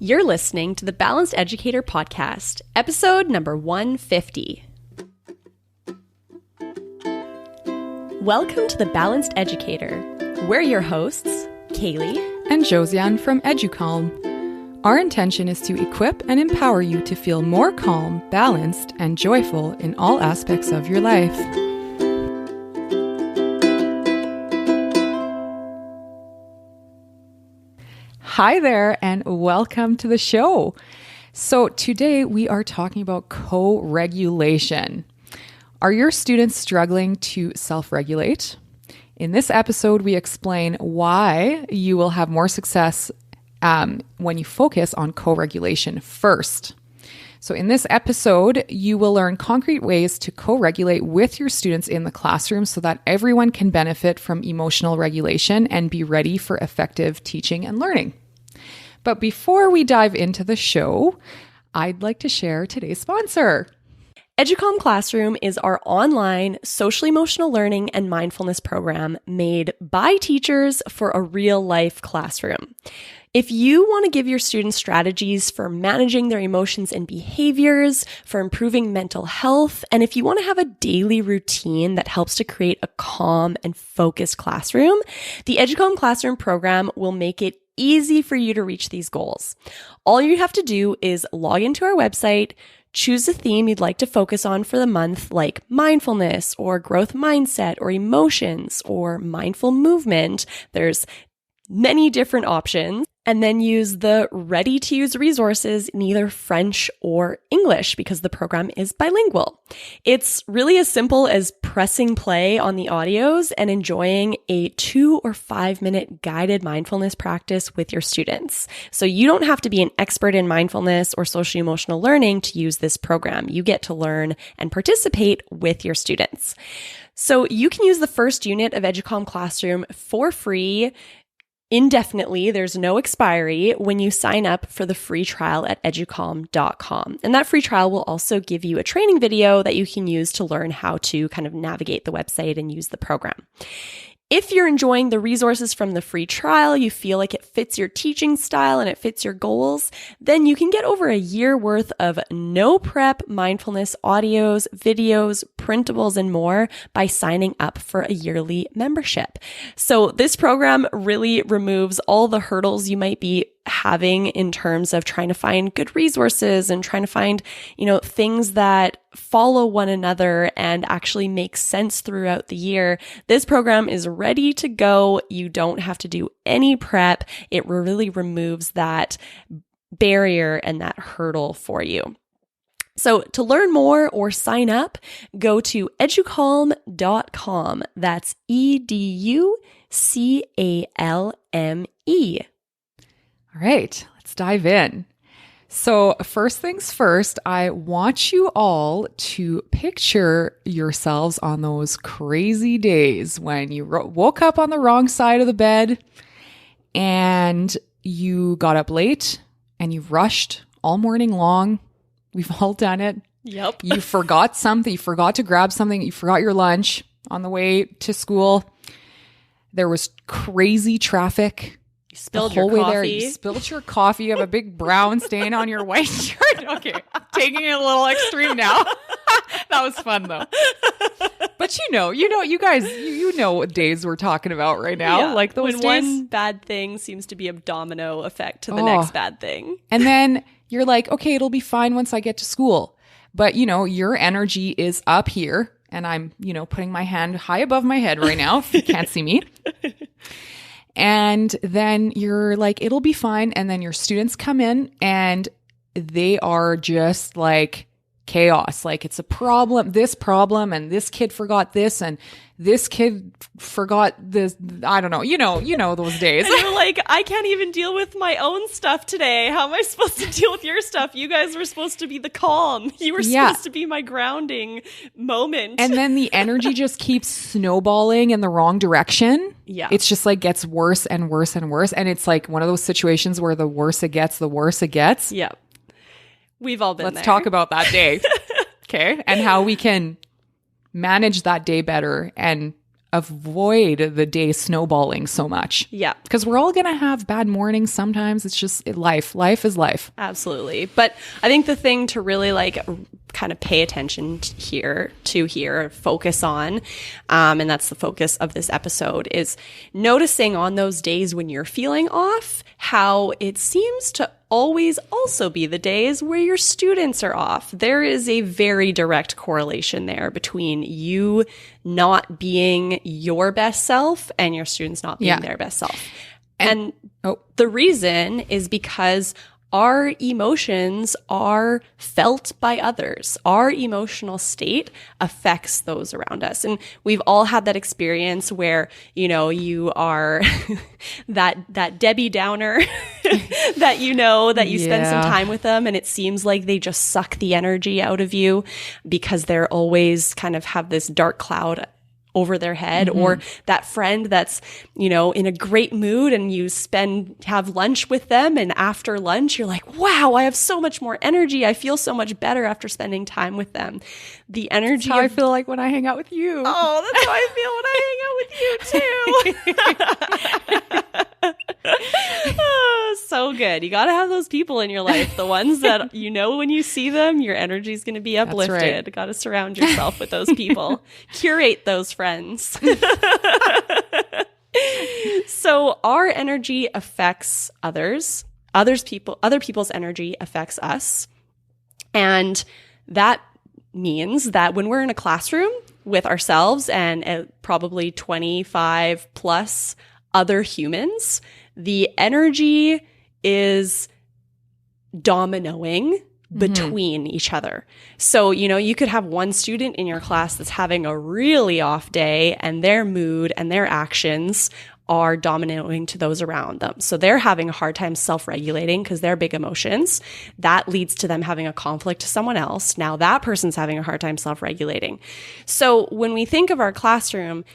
You're listening to the Balanced Educator Podcast, episode number 150. Welcome to the Balanced Educator. We're your hosts, Kaylee and Josiane from EduCalm. Our intention is to equip and empower you to feel more calm, balanced, and joyful in all aspects of your life. Hi there, and welcome to the show. So today we are talking about co-regulation. Are your students struggling to self-regulate? In this episode, we explain why you will have more success when you focus on co-regulation first. So in this episode, you will learn concrete ways to co-regulate with your students in the classroom so that everyone can benefit from emotional regulation and be ready for effective teaching and learning. But before we dive into the show, I'd like to share today's sponsor. EduCalm Classroom is our online social emotional learning and mindfulness program made by teachers for a real-life classroom. If you want to give your students strategies for managing their emotions and behaviors, for improving mental health, and if you want to have a daily routine that helps to create a calm and focused classroom, the EduCalm Classroom program will make it easy for you to reach these goals. All you have to do is log into our website, choose a theme you'd like to focus on for the month, like mindfulness or growth mindset or emotions or mindful movement. There's many different options. And then use the ready-to-use resources in either French or English because the program is bilingual. It's really as simple as pressing play on the audios and enjoying a 2 or 5 minute guided mindfulness practice with your students. So you don't have to be an expert in mindfulness or social emotional learning to use this program. You get to learn and participate with your students. So you can use the first unit of EduCalm Classroom for free indefinitely. There's no expiry when you sign up for the free trial at educalm.com. And that free trial will also give you a training video that you can use to learn how to kind of navigate the website and use the program. If you're enjoying the resources from the free trial, you feel like it fits your teaching style and it fits your goals, then you can get over a year worth of no prep mindfulness audios, videos, printables, and more by signing up for a yearly membership. So this program really removes all the hurdles you might be having in terms of trying to find good resources and trying to find, things that follow one another and actually make sense throughout the year. This program is ready to go. You don't have to do any prep. It really removes that barrier and that hurdle for you. So to learn more or sign up, go to educalm.com. That's EduCalme. All right, let's dive in. So first things first, I want you all to picture yourselves on those crazy days when you woke up on the wrong side of the bed and you got up late and you rushed all morning long. We've all done it. Yep. You forgot something. You forgot to grab something. You forgot your lunch on the way to school. There was crazy traffic. You spilled your coffee. There. You spilled your coffee. You have a big brown stain on your white shirt. Okay, taking it a little extreme now. That was fun though. But you guys, you know what days we're talking about right now. Yeah, like those when days. One bad thing seems to be a domino effect to the next bad thing. And then you're like, okay, it'll be fine once I get to school. But your energy is up here, and I'm, putting my hand high above my head right now. If you can't see me. And then you're like, it'll be fine. And then your students come in and they are just like chaos. Like it's this problem, and this kid forgot this, and this kid forgot this. I don't know. You know those days. And you're like, I can't even deal with my own stuff today. How am I supposed to deal with your stuff? You guys were supposed to be the calm. You were supposed to be my grounding moment. And then the energy just keeps snowballing in the wrong direction. Yeah. It's just like gets worse and worse and worse. And it's like one of those situations where the worse it gets, the worse it gets. Yeah. We've all been there. Let's talk about that day. Okay. And how we can manage that day better and avoid the day snowballing so much. Yeah. Because we're all going to have bad mornings sometimes. It's just life. Life is life. Absolutely. But I think the thing to really kind of pay attention to focus on, and that's the focus of this episode, is noticing on those days when you're feeling off, how it seems to always also be the days where your students are off. There is a very direct correlation there between you not being your best self and your students not being their best self. And the reason is because our emotions are felt by others. Our emotional state affects those around us. And we've all had that experience where, you are that Debbie Downer that you spend some time with them and it seems like they just suck the energy out of you because they're always kind of have this dark cloud over their head, or that friend that's, in a great mood and you have lunch with them. And after lunch, you're like, wow, I have so much more energy. I feel so much better after spending time with them. The energy. That's how I feel like when I hang out with you. Oh, that's how I feel when I hang out with you too. Oh, so good. You got to have those people in your life. The ones that, when you see them, your energy is going to be uplifted. That's right. Got to surround yourself with those people. Curate those friends. So our energy affects others. Other people's energy affects us. And that means that when we're in a classroom with ourselves and probably 25 plus other humans, the energy is dominoing between each other. So, you could have one student in your class that's having a really off day and their mood and their actions are dominating to those around them. So they're having a hard time self-regulating because they're big emotions. That leads to them having a conflict to someone else. Now that person's having a hard time self-regulating. So when we think of our classroom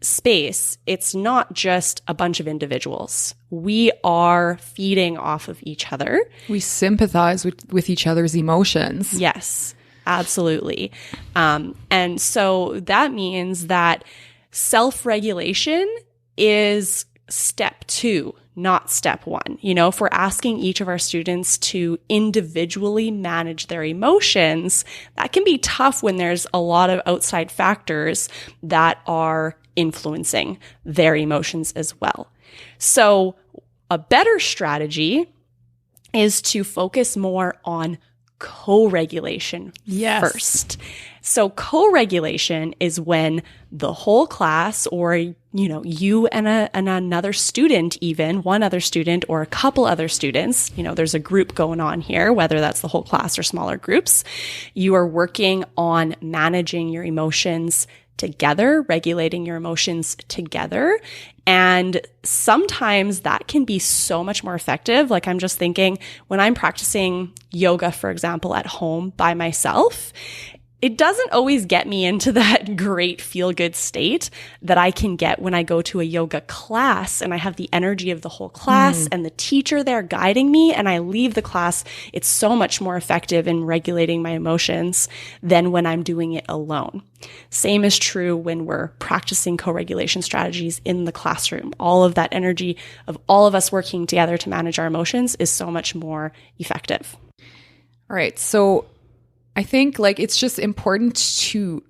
space, it's not just a bunch of individuals. We are feeding off of each other. We sympathize with each other's emotions. Yes, absolutely. And so that means that self-regulation is step 2, not step 1. If we're asking each of our students to individually manage their emotions, that can be tough when there's a lot of outside factors that are influencing their emotions as well. So a better strategy is to focus more on co-regulation first. So co-regulation is when the whole class or, you and another student, even one other student or a couple other students, there's a group going on here, whether that's the whole class or smaller groups, you are working on managing your emotions together, regulating your emotions together. And sometimes that can be so much more effective. Like I'm just thinking when I'm practicing yoga, for example, at home by myself, it doesn't always get me into that great feel-good state that I can get when I go to a yoga class and I have the energy of the whole class and the teacher there guiding me and I leave the class. It's so much more effective in regulating my emotions than when I'm doing it alone. Same is true when we're practicing co-regulation strategies in the classroom. All of that energy of all of us working together to manage our emotions is so much more effective. All right. So I think it's just important to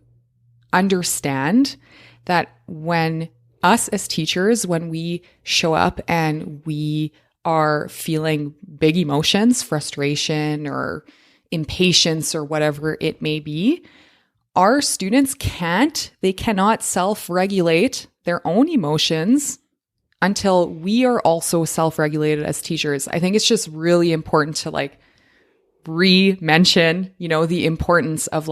understand that when us as teachers, when we show up and we are feeling big emotions, frustration or impatience or whatever it may be, our students cannot self-regulate their own emotions until we are also self-regulated as teachers. I think it's just really important to re-mention, the importance of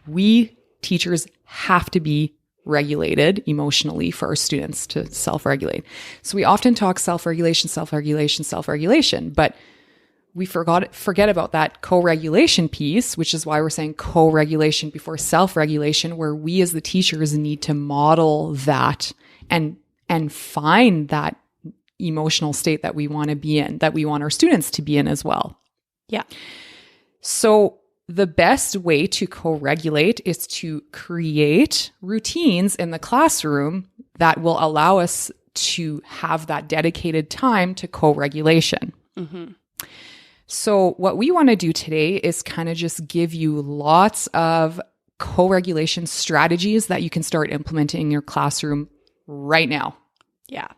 we teachers have to be regulated emotionally for our students to self-regulate. So we often talk self-regulation, but we forget about that co-regulation piece, which is why we're saying co-regulation before self-regulation, where we as the teachers need to model that and find that emotional state that we want to be in, that we want our students to be in as well. Yeah. So the best way to co-regulate is to create routines in the classroom that will allow us to have that dedicated time to co-regulation. Mm-hmm. So what we want to do today is kind of just give you lots of co-regulation strategies that you can start implementing in your classroom right now. Yeah.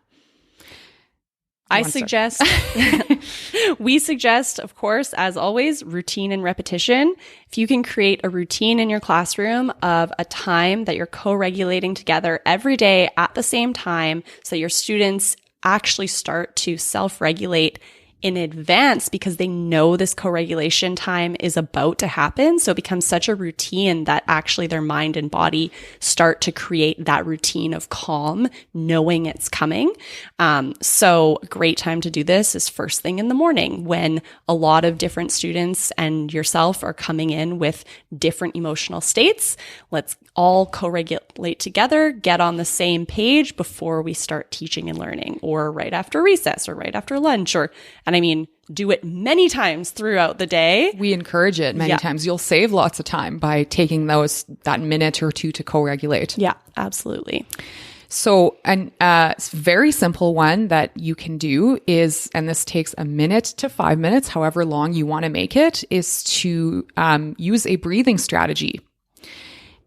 We suggest, of course, as always, routine and repetition. If you can create a routine in your classroom of a time that you're co-regulating together every day at the same time, so your students actually start to self-regulate in advance because they know this co-regulation time is about to happen. So it becomes such a routine that actually their mind and body start to create that routine of calm, knowing it's coming. So a great time to do this is first thing in the morning when a lot of different students and yourself are coming in with different emotional states. Let's all co-regulate together, get on the same page before we start teaching and learning, or right after recess or right after lunch, and I mean, do it many times throughout the day. We encourage it many times. You'll save lots of time by taking that minute or two to co-regulate. Yeah, absolutely. So a very simple one that you can do is, and this takes a minute to 5 minutes, however long you want to make it, is to use a breathing strategy.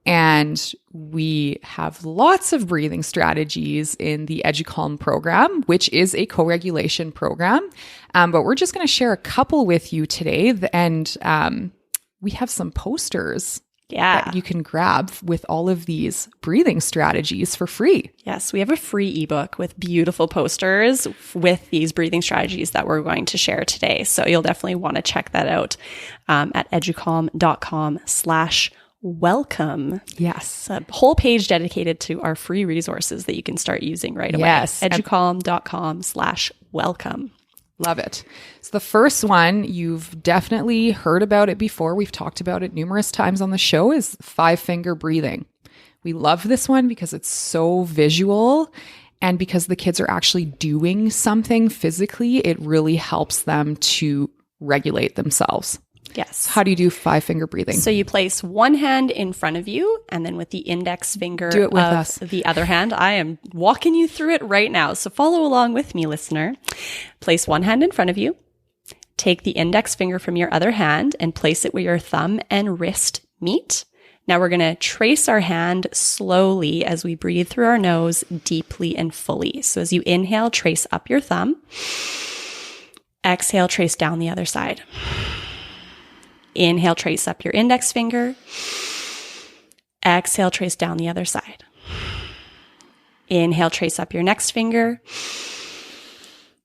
And we have lots of breathing strategies in the EduCalm program, which is a co-regulation program. But we're just going to share a couple with you today. And we have some posters that you can grab with all of these breathing strategies for free. Yes, we have a free ebook with beautiful posters with these breathing strategies that we're going to share today. So you'll definitely want to check that out at educalm.com/welcome. Yes. A whole page dedicated to our free resources that you can start using right away. Yes. educalm.com/welcome. Love it. So the first one, you've definitely heard about it before. We've talked about it numerous times on the show, is 5-finger breathing. We love this one because it's so visual, and because the kids are actually doing something physically, it really helps them to regulate themselves. Yes. How do you do 5-finger breathing? So you place one hand in front of you, and then with the index finger do it with of us. The other hand, I am walking you through it right now. So follow along with me, listener. Place one hand in front of you. Take the index finger from your other hand and place it where your thumb and wrist meet. Now we're going to trace our hand slowly as we breathe through our nose deeply and fully. So as you inhale, trace up your thumb. Exhale, trace down the other side. Inhale, trace up your index finger. Exhale, trace down the other side. Inhale, trace up your next finger.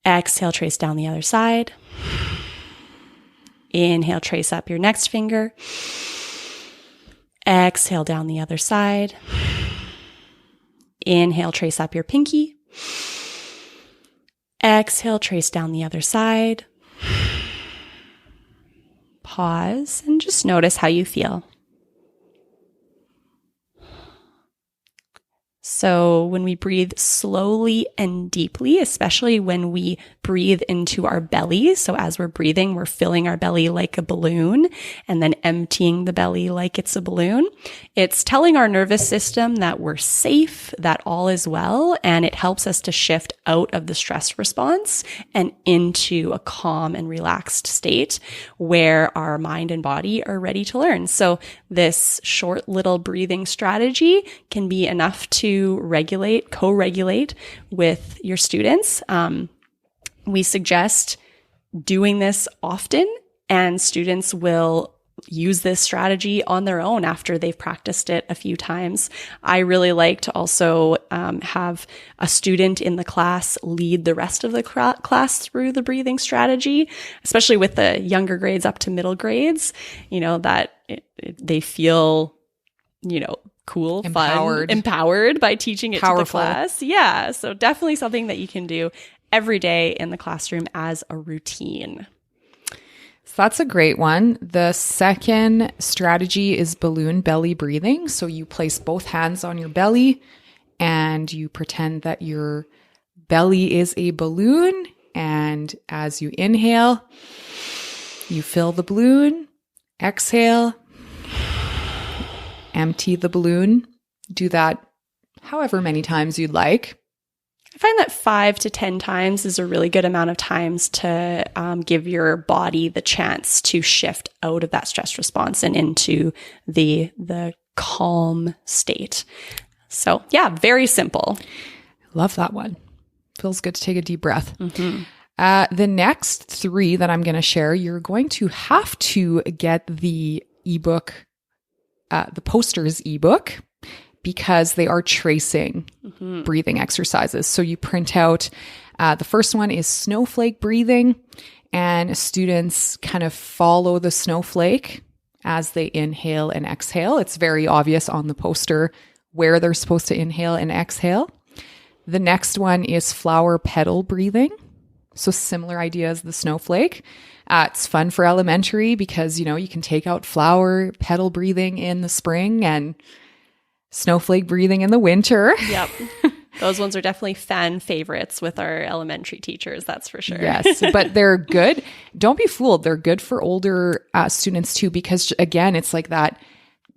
Exhale, trace down the other side. Inhale, trace up your next finger. Exhale, down the other side. Inhale, trace up your pinky. Exhale, trace down the other side. Pause and just notice how you feel. So when we breathe slowly and deeply, especially when we breathe into our belly, so as we're breathing, we're filling our belly like a balloon and then emptying the belly like it's a balloon. It's telling our nervous system that we're safe, that all is well, and it helps us to shift out of the stress response and into a calm and relaxed state where our mind and body are ready to learn. So this short little breathing strategy can be enough to co-regulate with your students. We suggest doing this often, and students will use this strategy on their own after they've practiced it a few times. I really like to also have a student in the class lead the rest of the class through the breathing strategy, especially with the younger grades up to middle grades, that they feel, cool, empowered. Fun, empowered by teaching it Powerful. to the class. Yeah. So definitely something that you can do every day in the classroom as a routine. So that's a great one. The second strategy is balloon belly breathing. So you place both hands on your belly and you pretend that your belly is a balloon. And as you inhale, you fill the balloon. Exhale. Empty the balloon. Do that however many times you'd like. I find that 5 to 10 times is a really good amount of times to give your body the chance to shift out of that stress response and into the calm state. So yeah, very simple. Love that one. Feels good to take a deep breath. The next 3 that I'm going to share, you're going to have to get the ebook, the Posters ebook, because they are tracing breathing exercises. So you print out, the first one is Snowflake Breathing, and students kind of follow the snowflake as they inhale and exhale. It's very obvious on the poster where they're supposed to inhale and exhale. The next one is flower petal breathing. So similar idea as the snowflake. It's fun for elementary because, you can take out flower petal breathing in the spring and snowflake breathing in the winter. Yep. Those ones are definitely fan favorites with our elementary teachers, that's for sure. Yes, but they're good. Don't be fooled. They're good for older students too, because again, it's like that,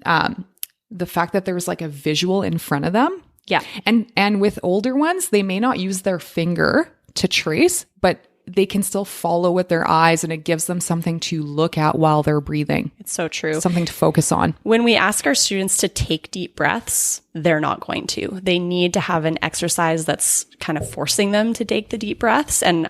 the fact that there's like a visual in front of them. Yeah. And with older ones, they may not use their finger to trace, but they can still follow with their eyes, and it gives them something to look at while they're breathing. It's so true. Something to focus on. When we ask our students to take deep breaths, they're not going to. They need to have an exercise that's kind of forcing them to take the deep breaths. And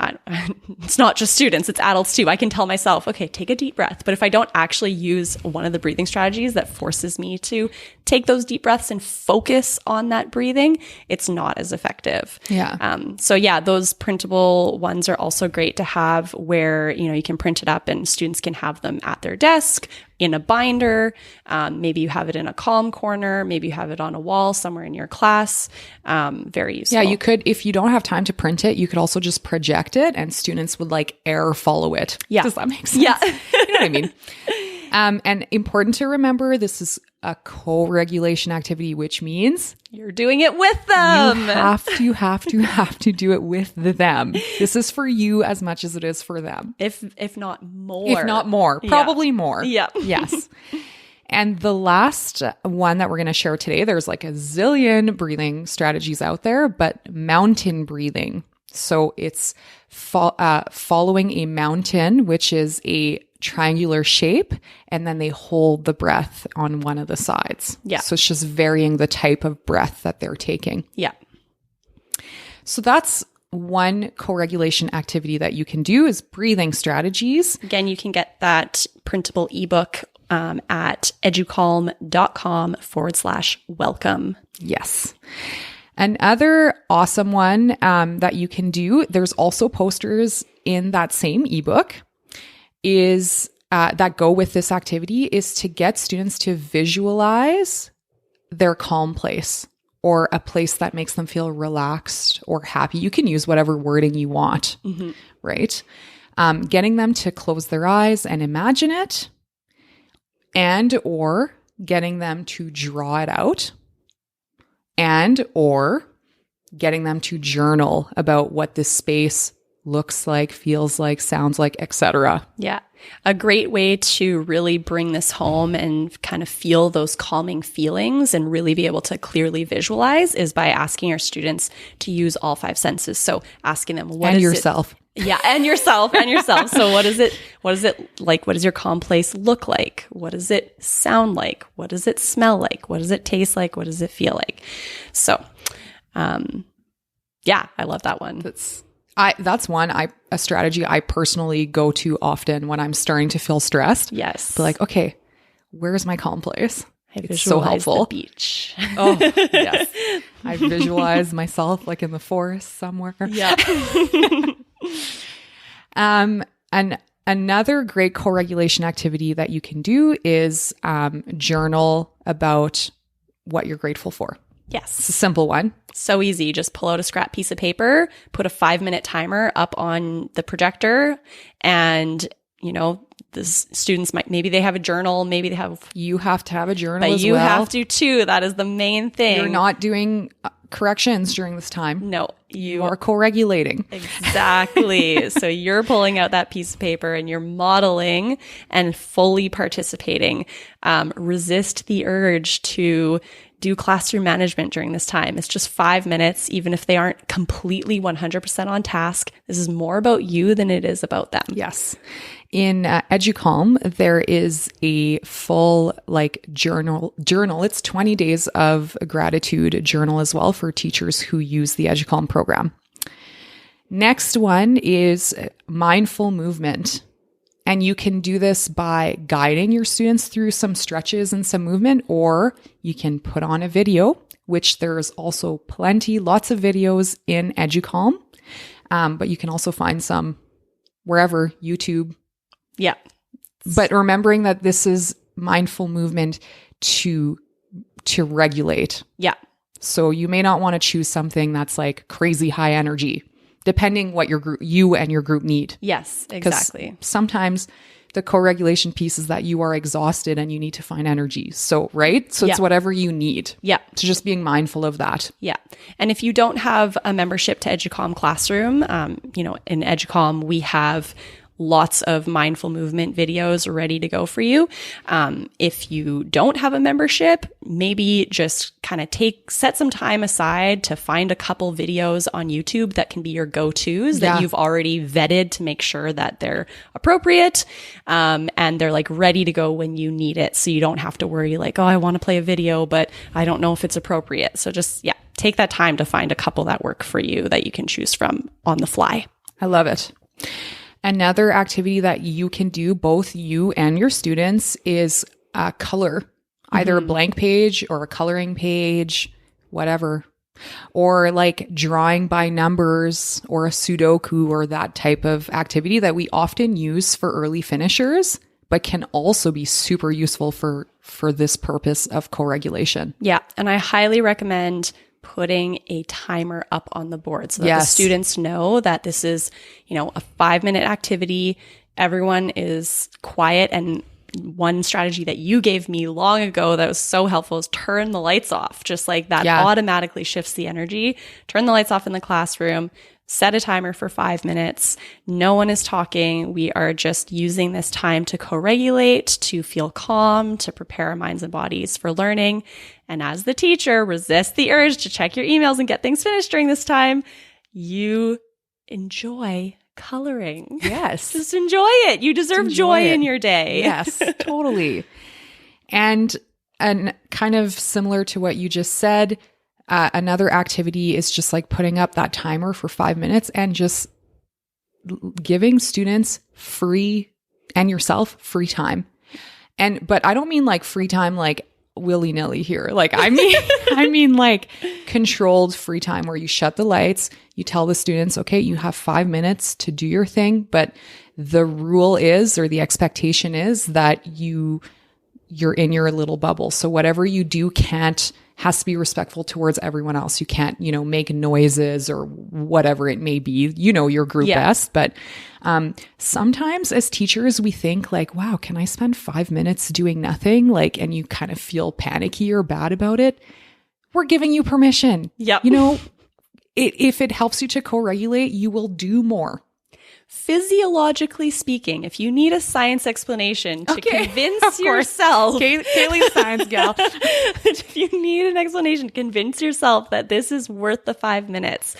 it's not just students, it's adults too. I can tell myself, okay, take a deep breath. But if I don't actually use one of the breathing strategies that forces me to take those deep breaths and focus on that breathing, it's not as effective. Yeah. So yeah, those printable ones are also great to have where, you can print it up and students can have them at their desk, in a binder. Maybe you have it in a calm corner. Maybe you have it on a wall somewhere in your class. Very useful. Yeah, you could, if you don't have time to print it, you could also just project it and students would air follow it. Yeah. Does that make sense? Yeah. You know what I mean? And important to remember, this is a co-regulation activity, which means you're doing it with them. You have to do it with them. This is for you as much as it is for them. If not more. If not more. Probably more. Yeah. Yes. And the last one that we're going to share today, there's a zillion breathing strategies out there, but mountain breathing. So it's following a mountain, which is a triangular shape, and then they hold the breath on one of the sides. Yeah. So it's just varying the type of breath that they're taking. Yeah. So that's one co-regulation activity that you can do, is breathing strategies. Again, you can get that printable ebook at educalm.com/welcome. Yes. Another awesome one that you can do, there's also posters in that same ebook, is that go with this activity, is to get students to visualize their calm place or a place that makes them feel relaxed or happy. You can use whatever wording you want, right? Getting them to close their eyes and imagine it, and or getting them to draw it out, and or getting them to journal about what this space looks like, feels like, sounds like, etc. Yeah. A great way to really bring this home and kind of feel those calming feelings and really be able to clearly visualize is by asking our students to use all 5 senses. So asking them, what and is yourself. Yeah, and yourself. So what is it like? What does your calm place look like? What does it sound like? What does it smell like? What does it taste like? What does it feel like? So, yeah, I love that one. That's a strategy I personally go to often when I'm starting to feel stressed. Yes. Be okay, where's my calm place? It's so helpful. The beach. Oh, yes. I visualize myself in the forest somewhere. Yeah. And another great co-regulation activity that you can do is journal about what you're grateful for. Yes. It's a simple one. So easy. Just pull out a scrap piece of paper, put a 5-minute timer up on the projector, and, the students maybe they have a journal, maybe they have... You have to have a journal but as you well. have to too. That is the main thing. You're not doing corrections during this time. No, you are co-regulating. Exactly. So you're pulling out that piece of paper and you're modeling and fully participating. Resist the urge to do classroom management during this time. It's just 5 minutes, even if they aren't completely 100% on task. This is more about you than it is about them. Yes. In EduCalm, there is a full journal. It's 20 days of gratitude journal as well for teachers who use the EduCalm program. Next one is mindful movement. And you can do this by guiding your students through some stretches and some movement, or you can put on a video, which there's also lots of videos in EduCalm. But you can also find some wherever, YouTube. Yeah. But remembering that this is mindful movement to regulate. Yeah. So you may not want to choose something that's like crazy high energy, depending what you and your group need. Yes, exactly. Sometimes the co-regulation piece is that you are exhausted and you need to find energy. So, right? So it's whatever you need. Yeah. So just being mindful of that. Yeah. And if you don't have a membership to EduCalm Classroom, in EduCalm, we have lots of mindful movement videos ready to go for you. If you don't have a membership, maybe just kind of set some time aside to find a couple videos on YouTube that can be your go-tos that you've already vetted to make sure that they're appropriate, and they're ready to go when you need it. So you don't have to worry I want to play a video, but I don't know if it's appropriate. So just, take that time to find a couple that work for you that you can choose from on the fly. I love it. Another activity that you can do, both you and your students, is color, either a blank page or a coloring page, whatever, or drawing by numbers or a Sudoku or that type of activity that we often use for early finishers, but can also be super useful for this purpose of co-regulation. Yeah. And I highly recommend putting a timer up on the board so that the students know that this is, a 5-minute activity. Everyone is quiet. And one strategy that you gave me long ago that was so helpful is turn the lights off. Just that automatically shifts the energy. Turn the lights off in the classroom. Set a timer for 5 minutes. No one is talking. We are just using this time to co-regulate, to feel calm, to prepare our minds and bodies for learning. And as the teacher, resist the urge to check your emails and get things finished during this time. You enjoy coloring. Yes. Just enjoy it. You deserve joy in your day. Yes, totally. And kind of similar to what you just said, another activity is just putting up that timer for 5 minutes and just giving students and yourself free time. But I don't mean free time willy-nilly here. I mean controlled free time where you shut the lights, you tell the students, okay, you have 5 minutes to do your thing, but the rule is, or the expectation is, that you're in your little bubble. So whatever you do has to be respectful towards everyone else. You can't, make noises or whatever it may be, your group best. But sometimes as teachers, we think wow, can I spend 5 minutes doing nothing? And you kind of feel panicky or bad about it. We're giving you permission. Yep. If it helps you to co-regulate, you will do more. Physiologically speaking, if you need a science explanation to convince yourself, Kaylee's science gal. If you need an explanation, convince yourself that this is worth the 5 minutes.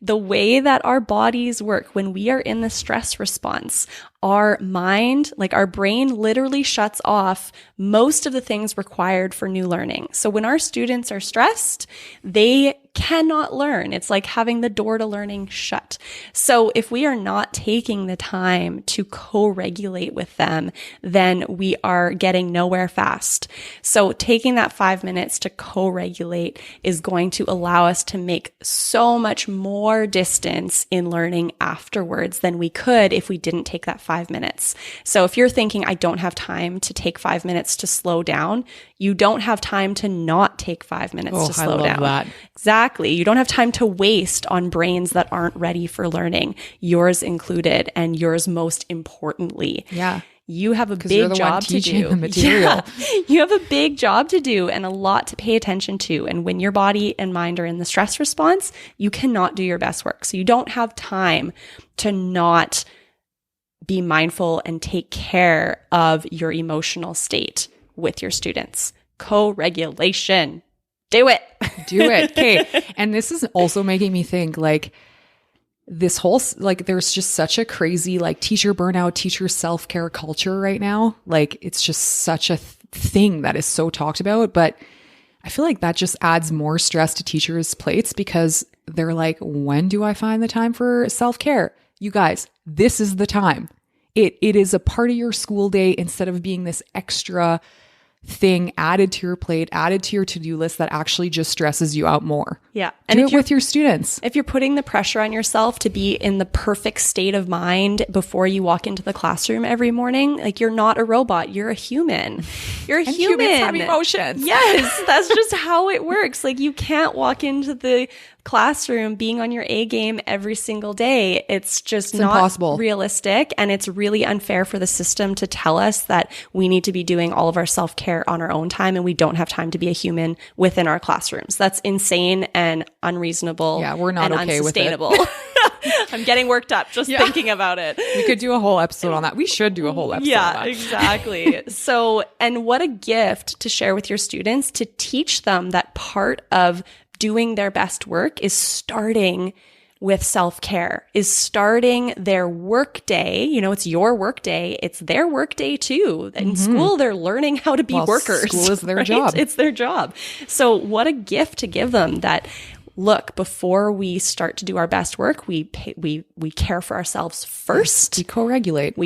The way that our bodies work when we are in the stress response, our mind, our brain literally shuts off most of the things required for new learning. So when our students are stressed, they cannot learn. It's like having the door to learning shut. So if we are not taking the time to co-regulate with them, then we are getting nowhere fast. So taking that 5 minutes to co-regulate is going to allow us to make so much more distance in learning afterwards than we could if we didn't take that 5 minutes. So if you're thinking, I don't have time to take 5 minutes to slow down, you don't have time to not take 5 minutes to slow down. That. Exactly. Exactly. You don't have time to waste on brains that aren't ready for learning, yours included, and yours most importantly. Yeah. You have a big you're the job one to teaching do. the material. Yeah. You have a big job to do and a lot to pay attention to. And when your body and mind are in the stress response, you cannot do your best work. So you don't have time to not be mindful and take care of your emotional state with your students. Co-regulation. Do it. Do it. Okay. And this is also making me think like, this whole, like, there's just such a crazy, like, teacher burnout, teacher self-care culture right now. Like, it's just such a thing that is so talked about. But I feel like that just adds more stress to teachers' plates because they're like, when do I find the time for self-care? You guys, this is the time. It is a part of your school day instead of being this extra thing added to your plate, added to your to-do list that actually just stresses you out more. Yeah. And do it with your students. If you're putting the pressure on yourself to be in the perfect state of mind before you walk into the classroom every morning, like you're not a robot, you're a human. You're a and human. Humans have emotions. Yes, that's just how it works. Like you can't walk into the classroom being on your A game every single day. It's just not impossible. Realistic. And it's really unfair for the system to tell us that we need to be doing all of our self-care on our own time and we don't have time to be a human within our classrooms. That's insane and unreasonable. Yeah, we're not okay with it. I'm getting worked up just thinking about it. We could do a whole episode on that. We should do a whole episode on that. Exactly. So, and what a gift to share with your students to teach them that part of doing their best work is starting with self-care, is starting their work day. You know, it's your work day. It's their work day too. In school, they're learning how to be workers. School is their job. It's their job. So what a gift to give them that, look, before we start to do our best work, we care for ourselves first. We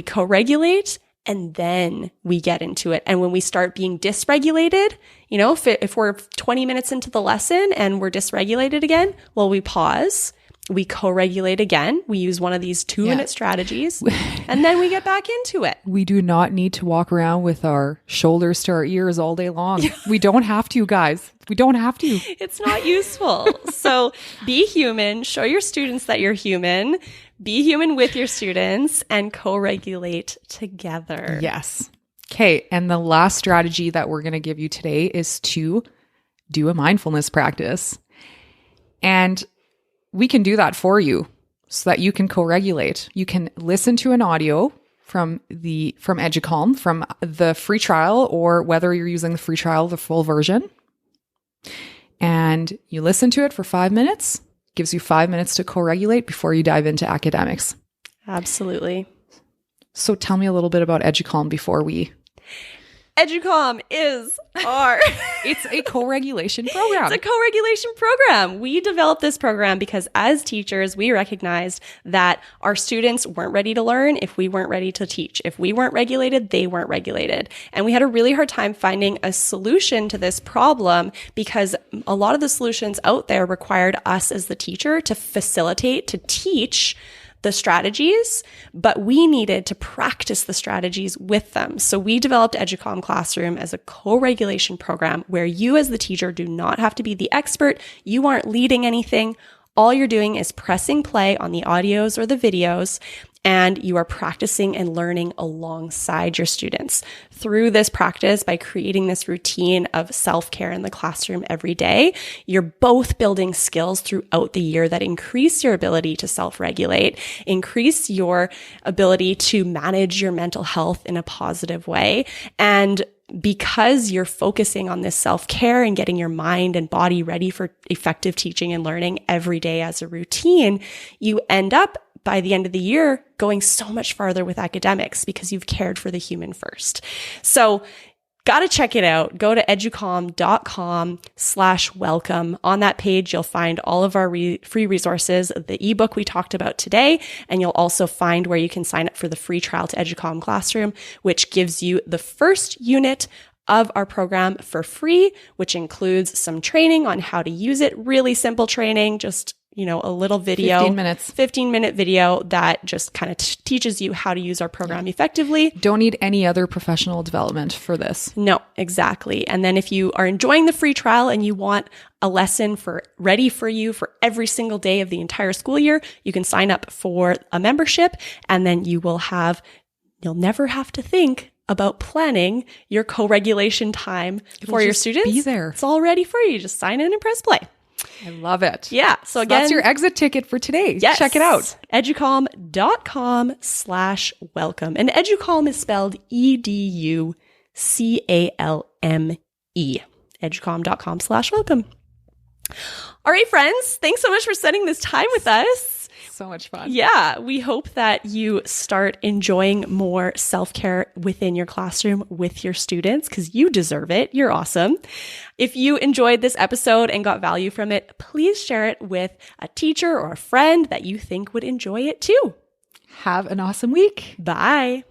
co-regulate. And then we get into it. And when we start being dysregulated, you know, if we're 20 minutes into the lesson and we're dysregulated again, well, we pause, we co-regulate again. We use one of these 2-minute strategies and then we get back into it. We do not need to walk around with our shoulders to our ears all day long. We don't have to, guys. We don't have to. It's not useful. So be human, show your students that you're human. Be human with your students and co-regulate together. Yes. Okay. And the last strategy that we're going to give you today is to do a mindfulness practice. And we can do that for you so that you can co-regulate. You can listen to an audio from Educalm, from the free trial, or whether you're using the free trial, the full version. And you listen to it for 5 minutes. Gives you 5 minutes to co-regulate before you dive into academics. Absolutely. So tell me a little bit about Educalm before we... Educalm is our... It's a co-regulation program. It's a co-regulation program. We developed this program because as teachers, we recognized that our students weren't ready to learn if we weren't ready to teach. If we weren't regulated, they weren't regulated. And we had a really hard time finding a solution to this problem because a lot of the solutions out there required us as the teacher to facilitate, to teach the strategies, but we needed to practice the strategies with them. So we developed Educalm Classroom as a co-regulation program where you as the teacher do not have to be the expert. You aren't leading anything. All you're doing is pressing play on the audios or the videos, and you are practicing and learning alongside your students. Through this practice, by creating this routine of self-care in the classroom every day, you're both building skills throughout the year that increase your ability to self-regulate, increase your ability to manage your mental health in a positive way, and because you're focusing on this self-care and getting your mind and body ready for effective teaching and learning every day as a routine, you end up by the end of the year going so much farther with academics because you've cared for the human first. So got to check it out. Go to educalm.com/welcome. On that page, you'll find all of our free resources, the ebook we talked about today, and you'll also find where you can sign up for the free trial to Educalm Classroom, which gives you the first unit of our program for free, which includes some training on how to use it, really simple training, just a little video, 15-minute video that just kind of teaches you how to use our program effectively. Don't need any other professional development for this. No, exactly. And then if you are enjoying the free trial and you want a lesson ready for you for every single day of the entire school year, you can sign up for a membership, and then you'll never have to think about planning your co-regulation time for your students. Be there. It's all ready for you. Just sign in and press play. I love it. Yeah. So again, that's your exit ticket for today. Yes, check it out. educalm.com/welcome. And Educalm is spelled EDUCALME. Educalm.com/welcome. All right, friends. Thanks so much for spending this time with us. So much fun. Yeah, we hope that you start enjoying more self-care within your classroom with your students, because you deserve it. You're awesome. If you enjoyed this episode and got value from it, please share it with a teacher or a friend that you think would enjoy it too. Have an awesome week. Bye.